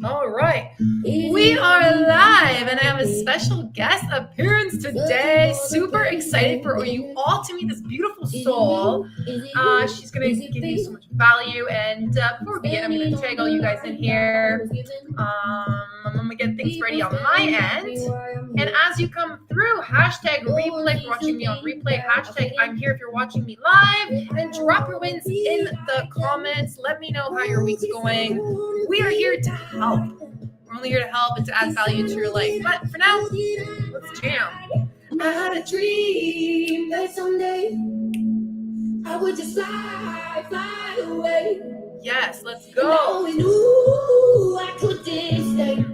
All right. We are live and I have a special guest appearance today. Super excited for you all to meet this beautiful soul. She's going to give you so much value. And before we begin, I'm going to tag all you guys in here. I'm going to get things ready on my end. And as you come through, hashtag replay if you're watching me on replay, hashtag I'm here if you're watching me live, and drop your wins in the comments. Let me know how your week's going. We are here to help. We're only here to help and to add value to your life. But for now, let's jam. I had a dream that someday I would just fly away. Yes, let's And I go. always knew I couldn't stay.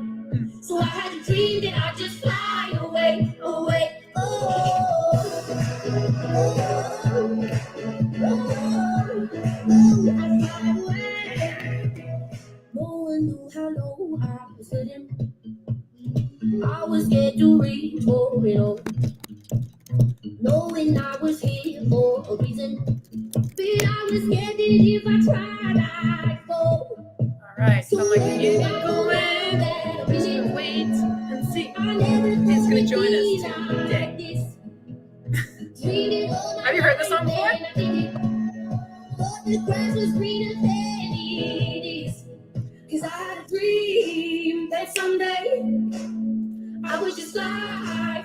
So I had a dream that I'd just fly away. I'd fly away. No one knew how low I was sitting. I was scared to reach for it all, knowing I was here for a reason. But I was scared that if I tried, I'd fall. All right, so I'm like, you need to get going. Just gonna wait and see who's gonna join us today. Have you heard this song before? The grass was greener than it is. 'Cause I had a dream that someday I would just fly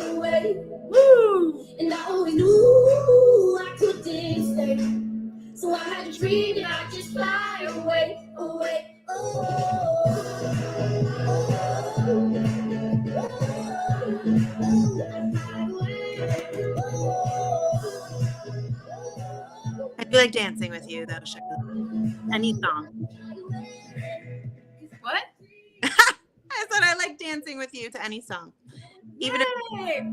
away. Woo! And I always knew I couldn't stay. So I had a dream that I'd just fly away. I feel like dancing with you, though, Shakila. Any song. What? I said I like dancing with you to any song. Even if Yay!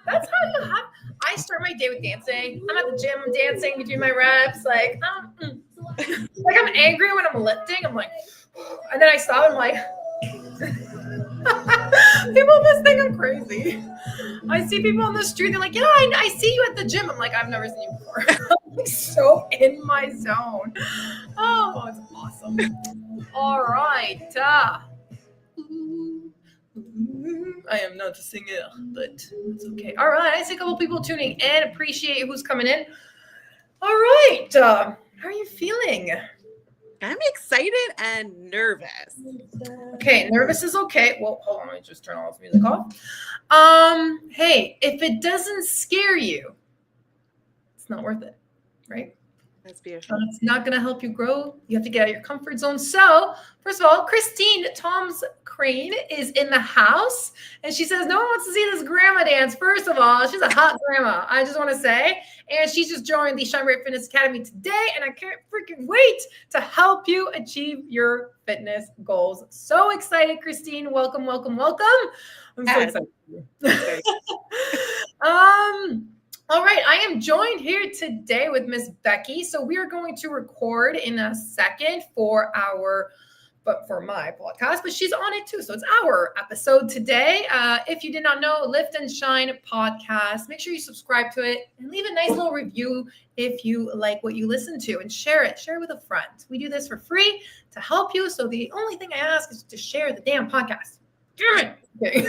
That's how you have. I start my day with dancing. I'm at the gym, I'm dancing between my reps. Like I'm angry when I'm lifting. I'm like, and then I stop. I'm like, people must think I'm crazy. I see people on the street. They're like, yeah, I see you at the gym. I'm like, I've never seen you before. I'm like so in my zone. Oh, it's awesome. All right. I am not a singer, but it's okay. All right, I see a couple people tuning in. Appreciate who's coming in. All right, how are you feeling? I'm excited and nervous. Okay, nervous is okay. Well, hold on, let me just turn all this music off. Hey, if it doesn't scare you, it's not worth it, right? That's beautiful. It's not going to help you grow. You have to get out of your comfort zone. So, first of all, Christine Tom's Crane is in the house. And she says, no one wants to see this grandma dance. First of all, she's a hot grandma, I just want to say. And she just joined the Shine Bright Fitness Academy today. And I can't freaking wait to help you achieve your fitness goals. So excited, Christine. Welcome, welcome, welcome. I'm so excited. All right, I am joined here today with Miss Becky. So we are going to record in a second for my podcast, but she's on it too. So it's our episode today. If you did not know, Lift and Shine podcast, make sure you subscribe to it and leave a nice little review if you like what you listen to, and share it with a friend. We do this for free to help you. So the only thing I ask is to share the damn podcast. Damn it. Okay.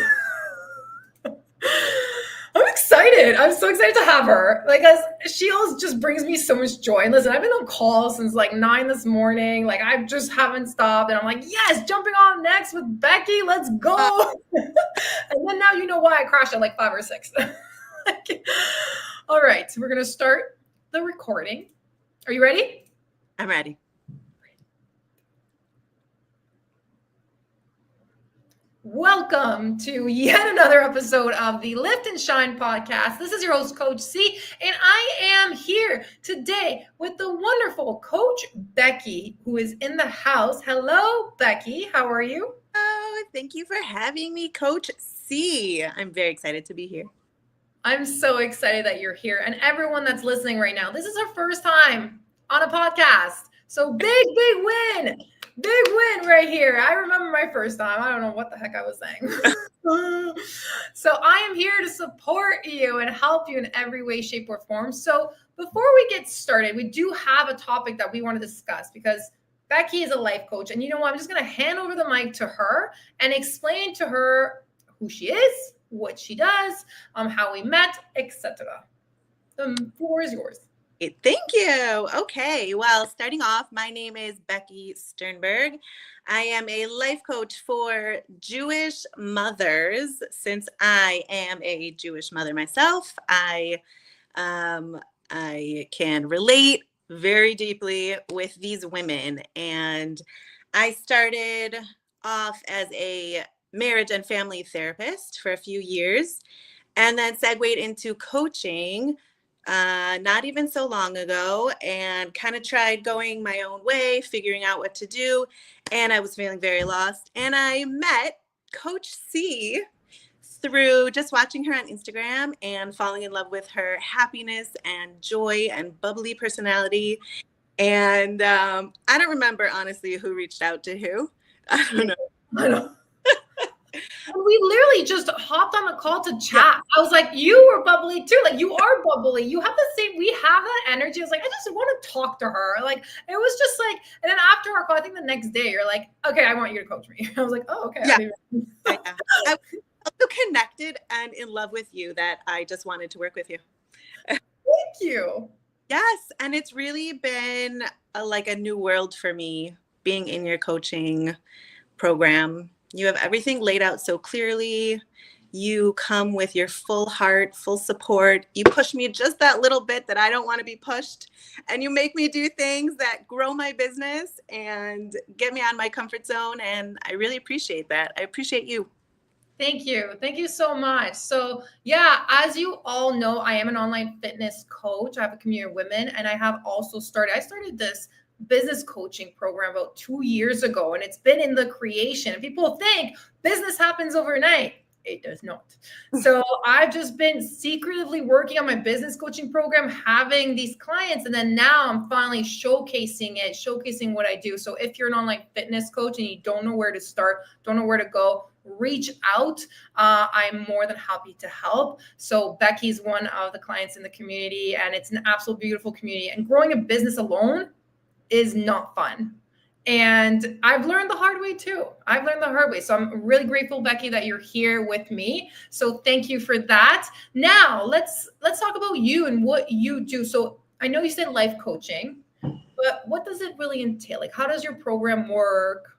I'm excited. I'm so excited to have her. Like, as she always just brings me so much joy. And listen, I've been on call since like 9 this morning. Like, I just haven't stopped. And I'm like, yes, jumping on next with Becky. Let's go. And then now you know why I crashed at like 5 or 6. All right. So we're going to start the recording. Are you ready? I'm ready. Welcome to yet another episode of the Lift and Shine podcast. This is your host, Coach C, and I am here today with the wonderful Coach Becky, who is in the house. Hello, Becky. How are you? Oh, thank you for having me, Coach C. I'm very excited to be here. I'm so excited that you're here. And everyone that's listening right now, this is our first time on a podcast. So big win. Big win right here. I remember my first time. I don't know what the heck I was saying. So I am here to support you and help you in every way, shape, or form. So before we get started, we do have a topic that we want to discuss because Becky is a life coach. And you know what? I'm just going to hand over the mic to her and explain to her who she is, what she does, how we met, etc. The floor is yours. Thank you. Okay. Well, starting off, my name is Becky Sternberg. I am a life coach for Jewish mothers. Since I am a Jewish mother myself, I can relate very deeply with these women. And I started off as a marriage and family therapist for a few years, and then segued into coaching not even so long ago, and kind of tried going my own way, figuring out what to do. And I was feeling very lost. And I met Coach C through just watching her on Instagram and falling in love with her happiness and joy and bubbly personality. And I don't remember, honestly, who reached out to who. I don't know. I know. We literally just hopped on a call to chat. I was like, you were bubbly too. Like, you are bubbly. You have the same, we have that energy. I was like, I just want to talk to her. Like, it was just like, and then after our call, I think the next day, you're like, okay, I want you to coach me. I was like, oh, okay. Yeah. I was so connected and in love with you that I just wanted to work with you. Thank you. Yes. And it's really been like a new world for me being in your coaching program. You have everything laid out so clearly. You come with your full heart, full support. You push me just that little bit that I don't want to be pushed. And you make me do things that grow my business and get me out of my comfort zone. And I really appreciate that. I appreciate you. Thank you. Thank you so much. So yeah, as you all know, I am an online fitness coach. I have a community of women, and I started this business coaching program about 2 years ago, and it's been in the creation. People think business happens overnight. It does not. So I've just been secretively working on my business coaching program, having these clients, and then now I'm finally showcasing what I do. So if you're an online fitness coach and you don't know where to start, don't know where to go, reach out. I'm more than happy to help. So Becky's one of the clients in the community, and it's an absolute beautiful community. And growing a business alone is not fun. And I've learned the hard way too. So I'm really grateful, Becky, that you're here with me. So thank you for that. Now let's talk about you and what you do. So I know you said life coaching, but what does it really entail? Like, how does your program work,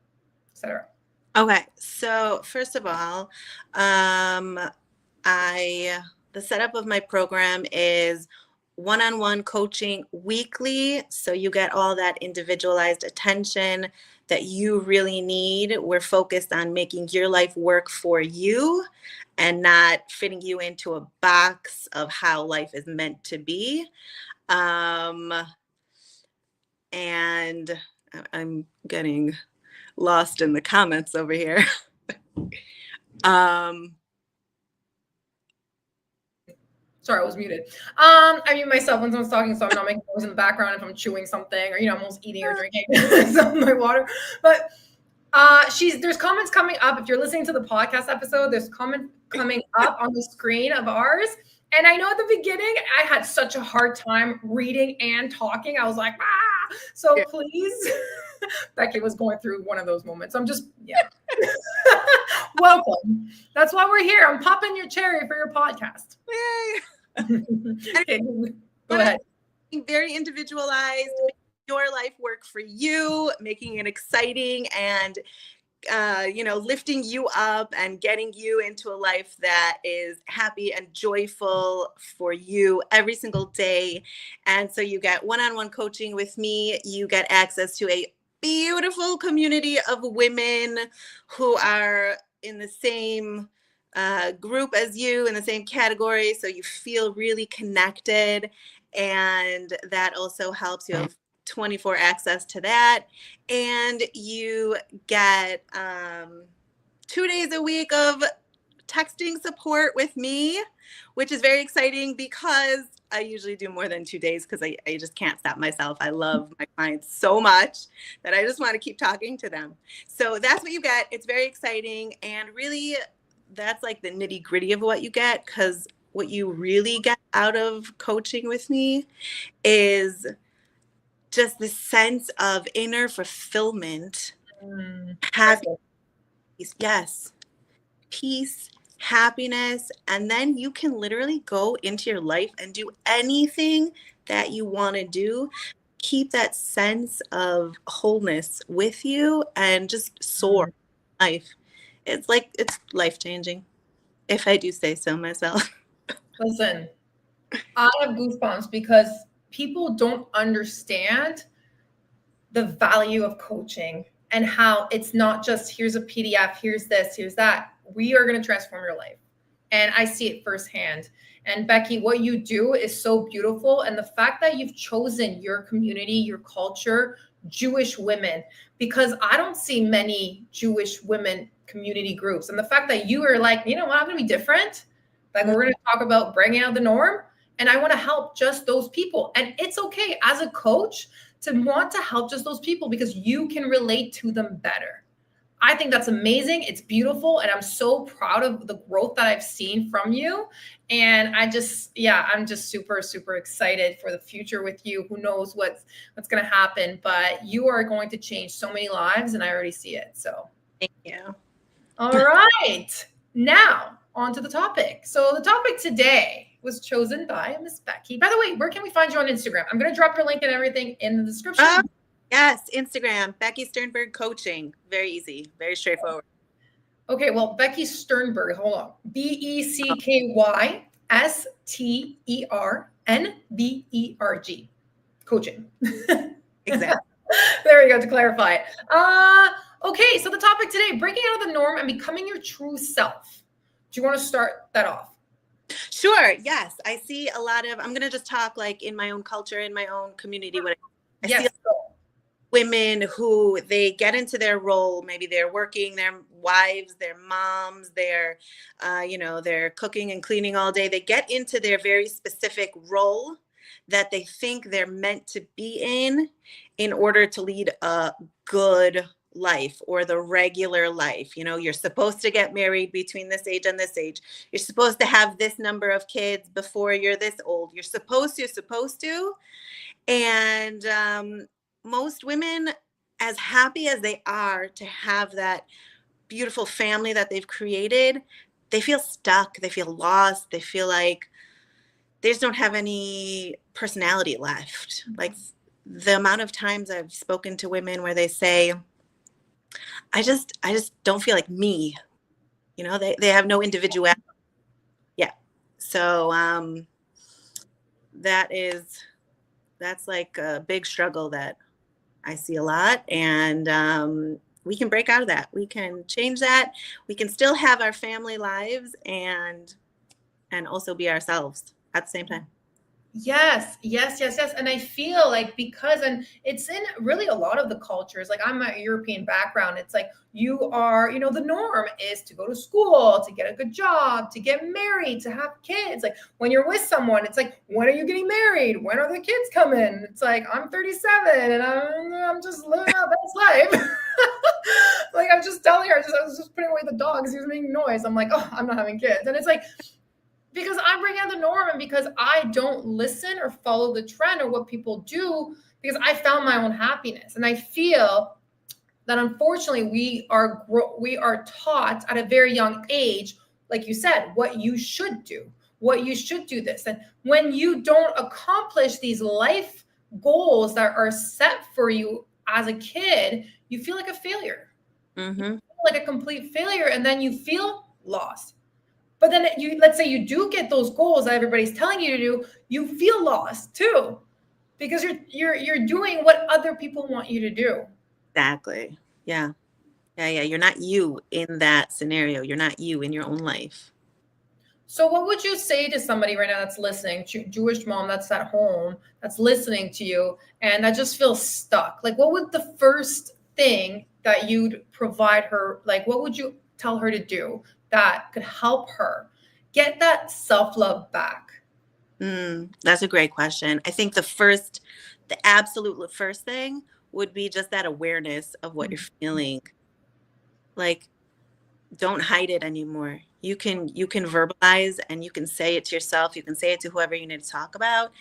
etc.? Okay. So first of all, the setup of my program is one-on-one coaching weekly. So you get all that individualized attention that you really need. We're focused on making your life work for you and not fitting you into a box of how life is meant to be. And I'm getting lost in the comments over here. Sorry, I was muted. I mute myself when someone's talking, so I'm not making noise in the background if I'm chewing something or, I'm almost eating or drinking some of my water. But there's comments coming up. If you're listening to the podcast episode, there's comments coming up on the screen of ours. And I know at the beginning, I had such a hard time reading and talking. I was like, ah. So yeah. Please, Becky was going through one of those moments. Welcome. That's why we're here. I'm popping your cherry for your podcast. Yay. Okay, go ahead. Very individualized, your life work for you, making it exciting and lifting you up and getting you into a life that is happy and joyful for you every single day. And so you get one-on-one coaching with me. You get access to a beautiful community of women who are in the same group as you, in the same category. So you feel really connected, and that also helps. You have 24 access to that, and you get 2 days a week of texting support with me, which is very exciting because I usually do more than 2 days because I just can't stop myself. I love my clients so much that I just want to keep talking to them. So that's what you get. It's very exciting, and really that's like the nitty gritty of what you get, because what you really get out of coaching with me is just this sense of inner fulfillment, Mm, happiness, yes, peace, happiness, and then you can literally go into your life and do anything that you want to do. Keep that sense of wholeness with you and just soar mm. life. It's life changing, if I do say so myself. Listen, I have goosebumps because people don't understand the value of coaching and how it's not just here's a PDF, here's this, here's that. We are going to transform your life. And I see it firsthand. And Becky, what you do is so beautiful. And the fact that you've chosen your community, your culture, Jewish women, because I don't see many Jewish women community groups. And the fact that you are like, you know what, I'm going to be different. Like, we're going to talk about breaking out the norm. And I want to help just those people. And it's okay as a coach to want to help just those people because you can relate to them better. I think that's amazing. It's beautiful. And I'm so proud of the growth that I've seen from you. And I'm just super, super excited for the future with you. Who knows what's going to happen, but you are going to change so many lives and I already see it. So Thank you. all right. Now on to the topic. So the topic today was chosen by Miss Becky. By the way, where can we find you on Instagram? I'm going to drop your link and everything in the description. Yes, Instagram, Becky Sternberg Coaching. Very easy, very straightforward. Okay, well, Becky Sternberg, hold on. BECKYSTERNBERG. Coaching. Exactly. There we go, to clarify it. Okay, so the topic today, breaking out of the norm and becoming your true self. Do you want to start that off? Sure. Yes. I see a lot of, I'm going to just talk like in my own culture, in my own community. What I see women who they get into their role. Maybe they're working, their wives, their moms, they're cooking and cleaning all day. They get into their very specific role that they think they're meant to be in order to lead a good life or the regular life. You know, you're supposed to get married between this age and this age. You're supposed to have this number of kids before you're this old. You're supposed to. And most women, as happy as they are to have that beautiful family that they've created, they feel stuck. They feel lost. They feel like they just don't have any personality left. Like the amount of times I've spoken to women where they say, I just don't feel like me. You know, they have no individuality. Yeah. So that's like a big struggle that I see a lot. And we can break out of that. We can change that. We can still have our family lives and also be ourselves at the same time. Yes. And I feel like and it's in really a lot of the cultures, like I'm a European background. It's like you are, the norm is to go to school, to get a good job, to get married, to have kids. Like when you're with someone, it's like, when are you getting married? When are the kids coming? It's like, I'm 37 and I'm just living out best life. Like I'm just telling her, I was just putting away the dog because he was making noise. I'm like, oh, I'm not having kids. And it's like, because I'm breaking out the norm and because I don't listen or follow the trend or what people do, because I found my own happiness. And I feel that unfortunately we are taught at a very young age, like you said, what you should do this. And when you don't accomplish these life goals that are set for you as a kid, you feel like a failure. Mm-hmm. You feel like a complete failure, and then you feel lost. But then let's say you do get those goals that everybody's telling you to do, you feel lost too, because you're doing what other people want you to do. Exactly. Yeah. You're not you in that scenario. You're not you in your own life. So what would you say to somebody right now that's listening, Jewish mom that's at home, that's listening to you, and that just feels stuck? Like, what would the first thing that you'd provide her, like, what would you tell her to do that could help her get that self-love back? That's a great question. I think the absolute first thing would be just that awareness of what you're feeling. Like, don't hide it anymore. You can verbalize and you can say it to yourself. You can say it to whoever you need to talk about.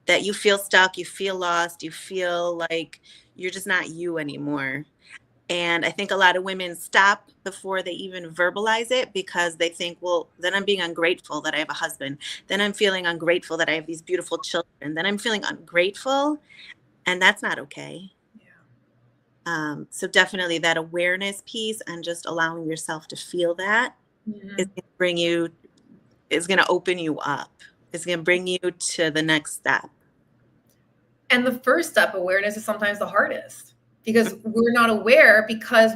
that you feel stuck, you feel lost, you feel like you're just not you anymore. And I think a lot of women stop before they even verbalize it because they think, well, then I'm being ungrateful that I have a husband. Then I'm feeling ungrateful that I have these beautiful children. Then I'm feeling ungrateful. And that's not okay. So definitely that awareness piece and just allowing yourself to feel that is going to bring you, is going to open you up. It's going to bring you to the next step. And the first step, awareness, is sometimes the hardest because we're not aware because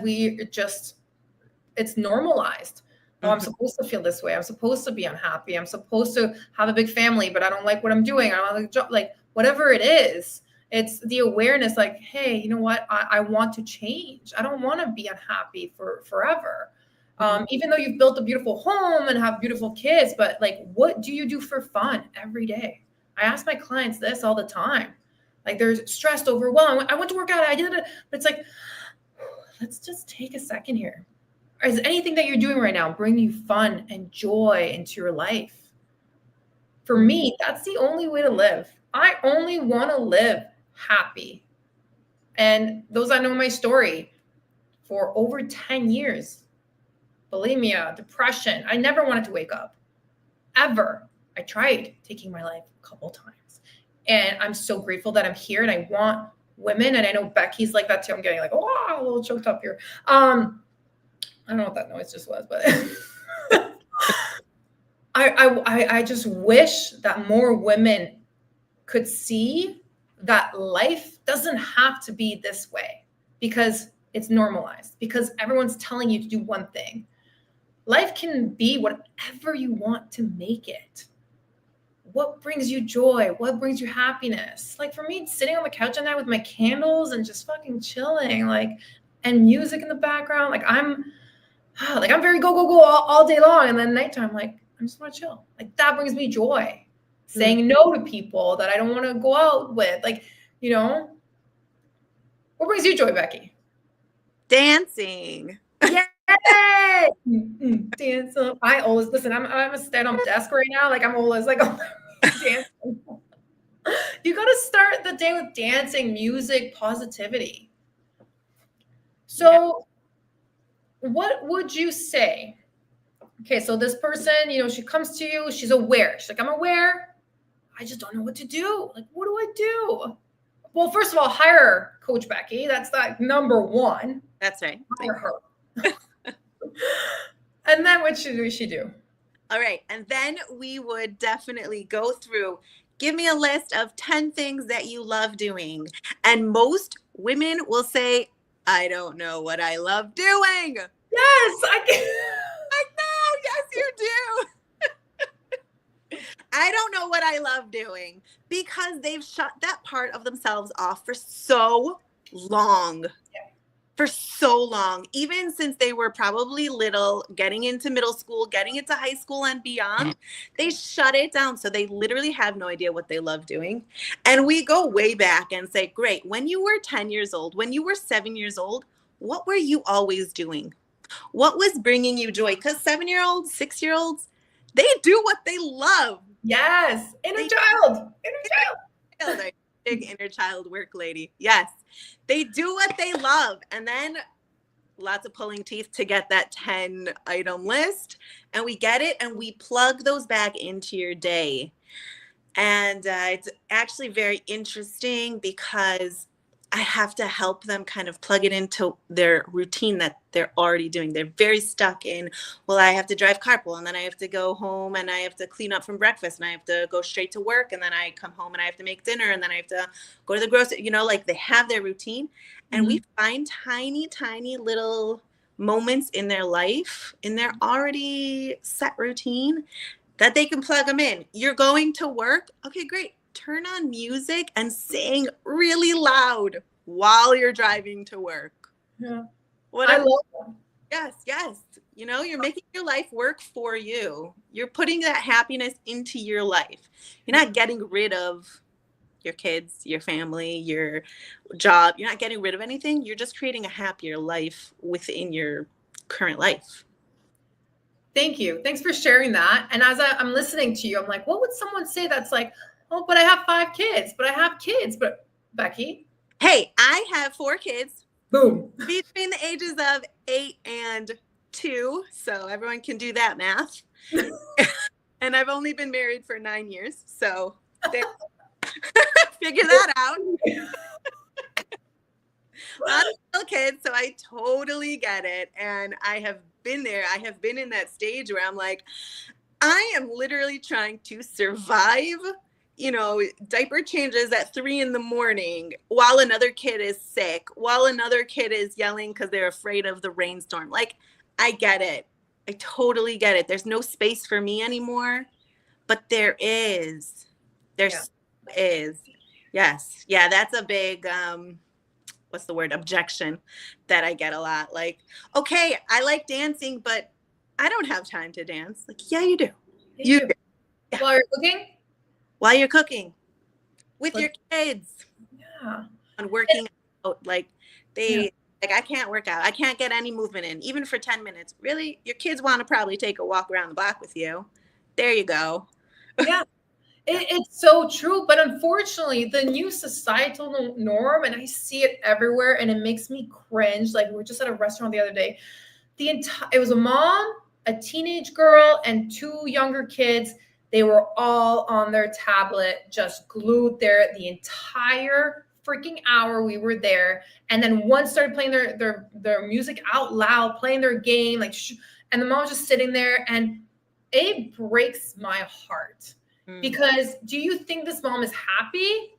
it's normalized. Oh, I'm supposed to feel this way. I'm supposed to be unhappy. I'm supposed to have a big family, but I don't like what I'm doing. I don't like the job, like whatever it is. It's the awareness like, hey, you know what? I want to change. I don't want to be unhappy for forever. Even though you've built a beautiful home and have beautiful kids, but like, what do you do for fun every day? I ask my clients this all the time. Like they're stressed, overwhelmed. I went to work out. I did it. But it's like, let's just take a second here. Is anything that you're doing right now bringing you fun and joy into your life? For me, that's the only way to live. I only want to live happy. And those that know my story, for over 10 years, bulimia, depression, I never wanted to wake up, ever. I tried taking my life a couple times. And I'm so grateful that I'm here and I want women, and I know Becky's like that too. I'm getting like, oh, a little choked up here. I don't know what that noise just was, but I just wish that more women could see that life doesn't have to be this way because it's normalized, because everyone's telling you to do one thing. Life can be whatever you want to make it. What brings you joy? What brings you happiness? Like for me, sitting on the couch at night with my candles and just fucking chilling, like, and music in the background. Like I'm very go all day long. And then nighttime, like, I just want to chill. Like that brings me joy. Saying no to people that I don't want to go out with. Like, you know, what brings you joy, Becky? Dancing. Yay! Dance up. I always listen. I'm a stand-up desk right now. Like I'm always like, oh, dancing. You got to start the day with dancing, music, positivity. So, what would you say? Okay, so this person, you know, she comes to you. She's aware. She's like, I'm aware. I just don't know what to do. Like, what do I do? Well, first of all, hire Coach Becky. That's like number one. That's right. Hire her. And then what should she do? All right. And then we would definitely go through, give me a list of 10 things that you love doing. And most women will say, I don't know what I love doing. Yes, I can. I know. Yes, you do. I don't know what I love doing because they've shut that part of themselves off for so long. For so long, even since they were probably little, getting into middle school, getting into high school and beyond, they shut it down. So they literally have no idea what they love doing. And we go way back and say, great, when you were 10 years old, when you were 7 years old, what were you always doing? What was bringing you joy? Because 7-year-olds, 6-year-olds, they do what they love. Yes. Inner child. Big inner child work, lady. Yes. They do what they love. And then lots of pulling teeth to get that 10 item list. And we get it and we plug those back into your day. And it's actually very interesting because I have to help them kind of plug it into their routine that they're already doing. They're very stuck in, well, I have to drive carpool and then I have to go home and I have to clean up from breakfast and I have to go straight to work and then I come home and I have to make dinner and then I have to go to the grocery, you know, like they have their routine. And we find tiny, tiny little moments in their life, in their already set routine that they can plug them in. You're going to work. Okay, great. Turn on music and sing really loud while you're driving to work. Yeah. Whatever. I love that. Yes. You know, you're making your life work for you. You're putting that happiness into your life. You're not getting rid of your kids, your family, your job. You're not getting rid of anything. You're just creating a happier life within your current life. Thank you. Thanks for sharing that. And as I'm listening to you, I'm like, what would someone say that's like, Oh, but I have 5 kids. But I have kids. But Becky, Hey, I have 4 kids boom. between the ages of 8 and 2. So everyone can do that math. And I've only been married for 9 years. So figure that out. Lots of little kids, so I totally get it. And I have been there. I have been in that stage where I'm like, I am literally trying to survive, diaper changes at 3 a.m. while another kid is sick, while another kid is yelling because they're afraid of the rainstorm. Like, I get it. I totally get it. There's no space for me anymore, but there is. Is. Yes. Yeah, that's a big what's the word? Objection that I get a lot. Like, okay, I like dancing, but I don't have time to dance. Like, yeah, you do. You do. Yeah. While you're cooking? While you're cooking. With your kids. Yeah. And working out. Like, I can't work out. I can't get any movement in, even for 10 minutes. Really? Your kids want to probably take a walk around the block with you. There you go. Yeah. It's so true, but unfortunately, the new societal norm, and I see it everywhere, and it makes me cringe. Like, we were just at a restaurant the other day. It was a mom, a teenage girl, and 2 younger kids. They were all on their tablet, just glued there the entire freaking hour we were there. And then one started playing their music out loud, playing their game, like, and the mom was just sitting there, and it breaks my heart. Because do you think this mom is happy?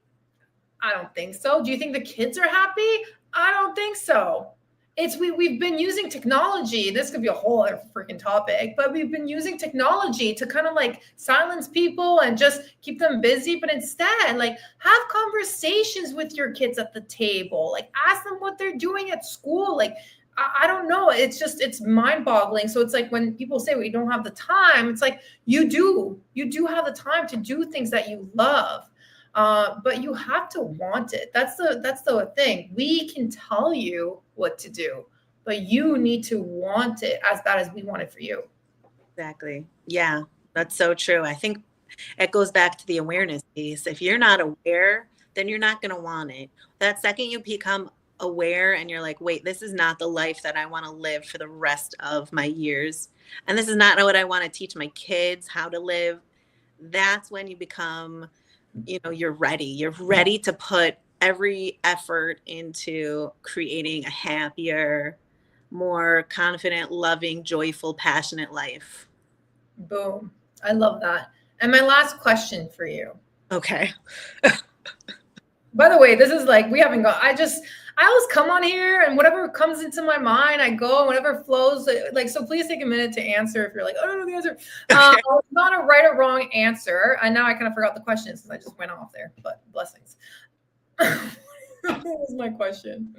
I don't think so. Do you think the kids are happy? I don't think so. We've been using technology. This could be a whole other freaking topic, but we've been using technology to kind of like silence people and just keep them busy. But instead, like, have conversations with your kids at the table. Like, ask them what they're doing at school. Like, I don't know. It's mind boggling. So it's like when people say we don't have the time, it's like you do have the time to do things that you love. But you have to want it. That's the thing. We can tell you what to do, but you need to want it as bad as we want it for you. Exactly. Yeah, that's so true. I think it goes back to the awareness piece. If you're not aware, then you're not going to want it. That second you become aware and you're like, wait, this is not the life that I want to live for the rest of my years, and this is not what I want to teach my kids how to live, that's when you become, you're ready to put every effort into creating a happier, more confident, loving, joyful, passionate life. Boom. I love that. And my last question for you. Okay. By the way, this is like, we haven't gone, I always come on here and whatever comes into my mind, I go, and whatever flows. Like, so please take a minute to answer if you're like, I don't know the answer. It's not a right or wrong answer. And now I kind of forgot the question since I just went off there, but blessings. What was my question?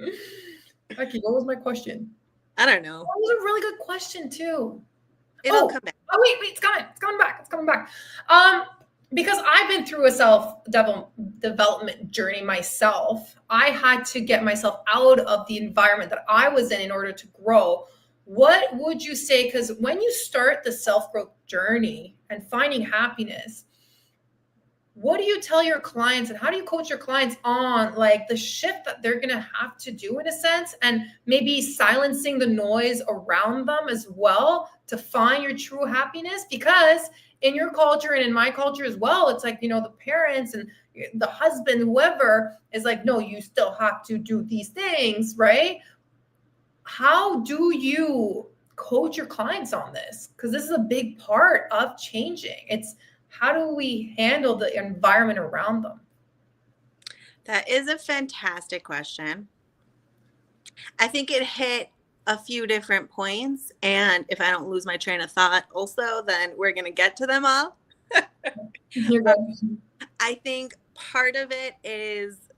Becky, what was my question? I don't know. That was a really good question too. It'll come back. Oh, wait, it's coming. It's coming back. It's coming back. Because I've been through a self-development journey myself, I had to get myself out of the environment that I was in order to grow. What would you say? Because when you start the self-growth journey and finding happiness, what do you tell your clients and how do you coach your clients on like the shift that they're going to have to do in a sense, and maybe silencing the noise around them as well to find your true happiness? Because in your culture and in my culture as well, it's like, the parents and the husband, whoever is like, no, you still have to do these things, right? How do you coach your clients on this? Because this is a big part of changing. It's how do we handle the environment around them? That is a fantastic question. I think it hit a few different points, and if I don't lose my train of thought also, then we're going to get to them all. I think part of it is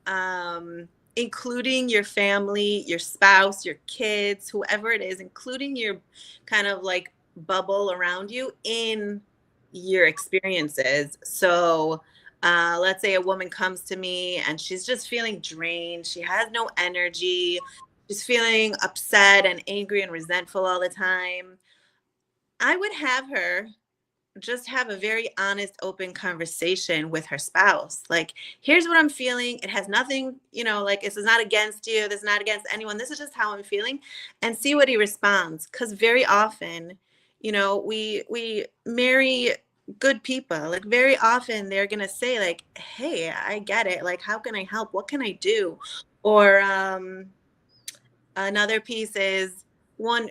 including your family, your spouse, your kids, whoever it is, including your kind of like bubble around you in your experiences. So let's say a woman comes to me and she's just feeling drained. She has no energy. She's feeling upset and angry and resentful all the time. I would have her just have a very honest, open conversation with her spouse. Like, here's what I'm feeling. It has nothing, like, this is not against you. This is not against anyone. This is just how I'm feeling, and see what he responds. Because very often, we marry good people. Like, very often they're going to say, like, hey, I get it. Like, how can I help? What can I do? Or another piece is, one,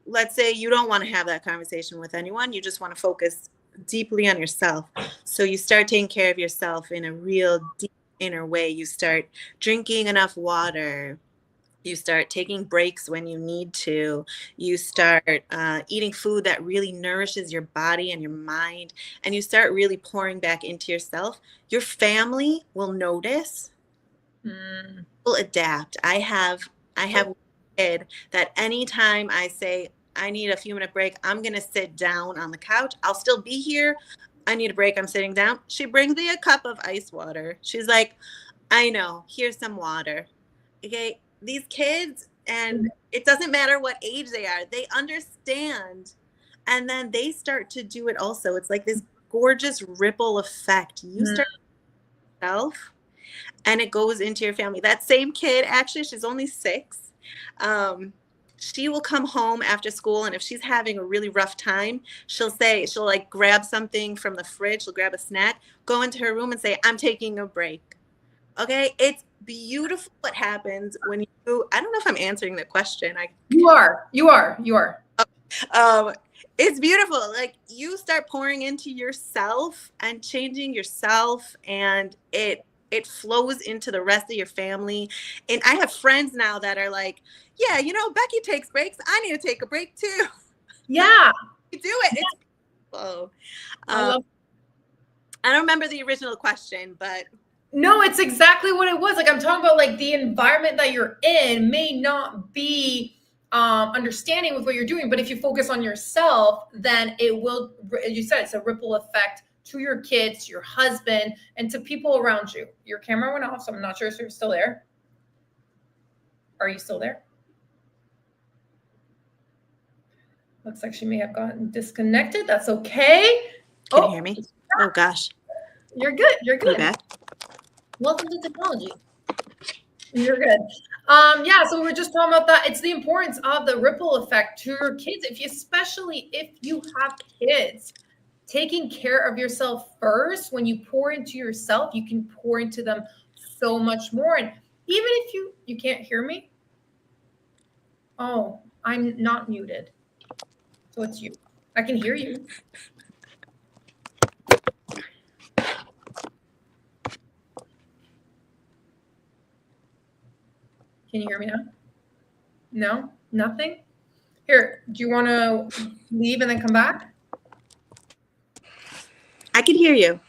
let's say you don't want to have that conversation with anyone. You just want to focus deeply on yourself. So you start taking care of yourself in a real deep inner way. You start drinking enough water. You start taking breaks when you need to. You start eating food that really nourishes your body and your mind. And you start really pouring back into yourself. Your family will notice, will adapt. I have a kid that anytime I say, I need a few minute break, I'm going to sit down on the couch. I'll still be here. I need a break. I'm sitting down. She brings me a cup of ice water. She's like, I know, here's some water. Okay. These kids, and it doesn't matter what age they are, they understand. And then they start to do it also. It's like this gorgeous ripple effect. You start yourself, and it goes into your family. That same kid, actually, she's only 6. She will come home after school, and if she's having a really rough time, she'll like grab something from the fridge, she'll grab a snack, go into her room and say, I'm taking a break. Okay, it's beautiful what happens when you, I don't know if I'm answering the question. You are. It's beautiful. Like, you start pouring into yourself and changing yourself, and it flows into the rest of your family. And I have friends now that are like, yeah, Becky takes breaks. I need to take a break too. Yeah. You do it. It's beautiful. I don't remember the original question, but no, it's exactly what it was. Like, I'm talking about, like, the environment that you're in may not be understanding with what you're doing, but if you focus on yourself, then it will, as you said, it's a ripple effect to your kids, to your husband, and to people around you. Your camera went off, so I'm not sure if you're still there. Are you still there? Looks like she may have gotten disconnected. That's okay. Can you hear me? Oh gosh. You're good. You're good. Okay. Welcome to technology. You're good. Yeah, so we were just talking about that. It's the importance of the ripple effect to your kids. Especially if you have kids, taking care of yourself first. When you pour into yourself, you can pour into them so much more. And even if you can't hear me, oh, I'm not muted. So it's you. I can hear you. Can you hear me now? No? Nothing? Here, do you want to leave and then come back? I can hear you.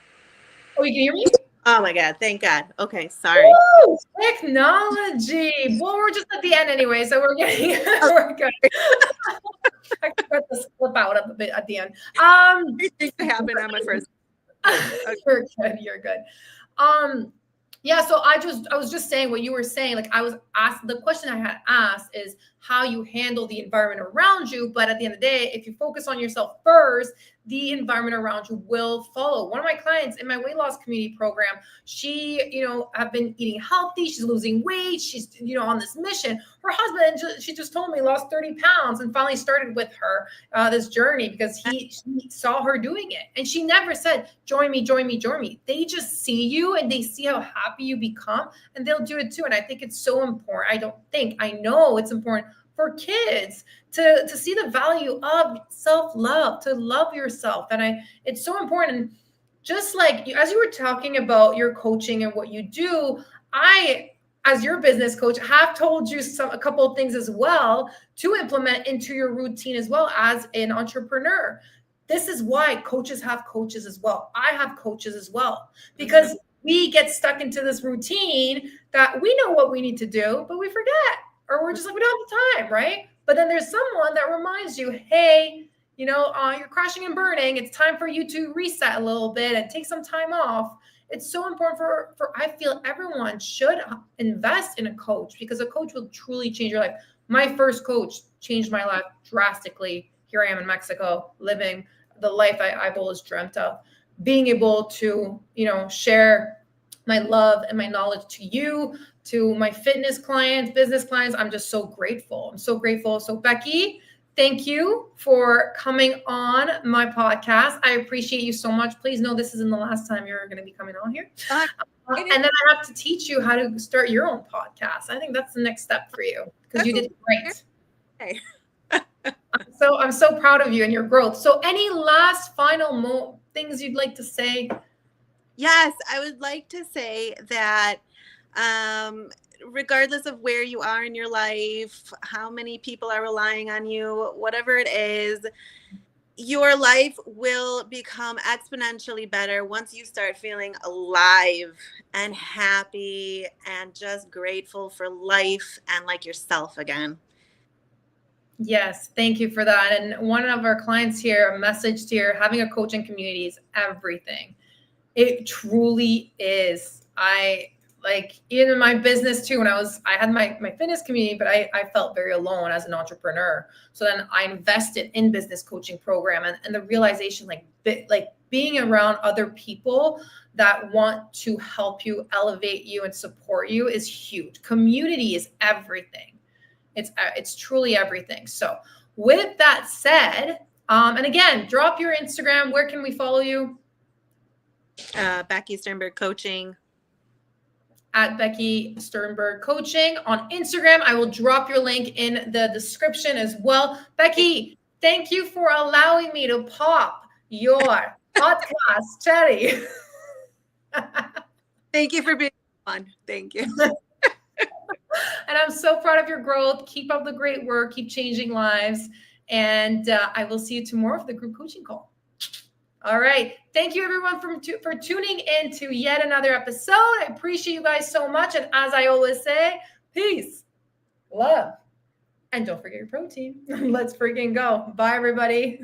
Oh, you can hear me? Oh my God. Thank God. Okay. Sorry. Woo, technology. Well, we're just at the end anyway, so we're getting, we're good. I got this flip out a bit at the end. Things happen on my first. You're good. You're good. Yeah, so I was just saying what you were saying. Like, I was asked, the question I had asked is how you handle the environment around you. But at the end of the day, if you focus on yourself first, the environment around you will follow. One of my clients in my weight loss community program, she, have been eating healthy. She's losing weight. She's, on this mission. Her husband, she just told me, lost 30 pounds and finally started with her this journey because he saw her doing it. And she never said, join me, join me, join me. They just see you and they see how happy you become and they'll do it too. And I think it's so important. I know it's important for kids to see the value of self-love, to love yourself. And it's so important. Just like as you were talking about your coaching and what you do, I, as your business coach, have told you a couple of things as well to implement into your routine as well as an entrepreneur. This is why coaches have coaches as well. I have coaches as well, because we get stuck into this routine that we know what we need to do, but we forget, or we're just like, we don't have the time, right? But then there's someone that reminds you, hey, you're crashing and burning. It's time for you to reset a little bit and take some time off. It's so important for I feel everyone should invest in a coach, because a coach will truly change your life. My first coach changed my life drastically. Here I am in Mexico living the life I've always dreamt of. Being able to, share my love and my knowledge to you, to my fitness clients, business clients. I'm just so grateful. I'm so grateful. So Becky, thank you for coming on my podcast. I appreciate you so much. Please know this isn't the last time you're going to be coming on here. And then I have to teach you how to start your own podcast. I think that's the next step for you because you did great. Okay. I'm so proud of you and your growth. So any last final things you'd like to say? Yes, I would like to say that regardless of where you are in your life, how many people are relying on you, whatever it is, your life will become exponentially better once you start feeling alive and happy and just grateful for life and like yourself again. Yes, thank you for that. And one of our clients here messaged here, having a coaching community is everything. It truly is. In my business too, when I had my fitness community, but I felt very alone as an entrepreneur. So then I invested in business coaching program and the realization like being around other people that want to help you, elevate you and support you is huge. Community is everything. It's truly everything. So with that said, and again, drop your Instagram. Where can we follow you? Becky Sternberg Coaching. At Becky Sternberg Coaching on Instagram. I will drop your link in the description as well. Becky, thank you for allowing me to pop your podcast cherry. Thank you for being on. Thank you. And I'm so proud of your growth. Keep up the great work. Keep changing lives. And I will see you tomorrow for the group coaching call. All right. Thank you, everyone, for tuning in to yet another episode. I appreciate you guys so much. And as I always say, peace, love, and don't forget your protein. Let's freaking go. Bye, everybody.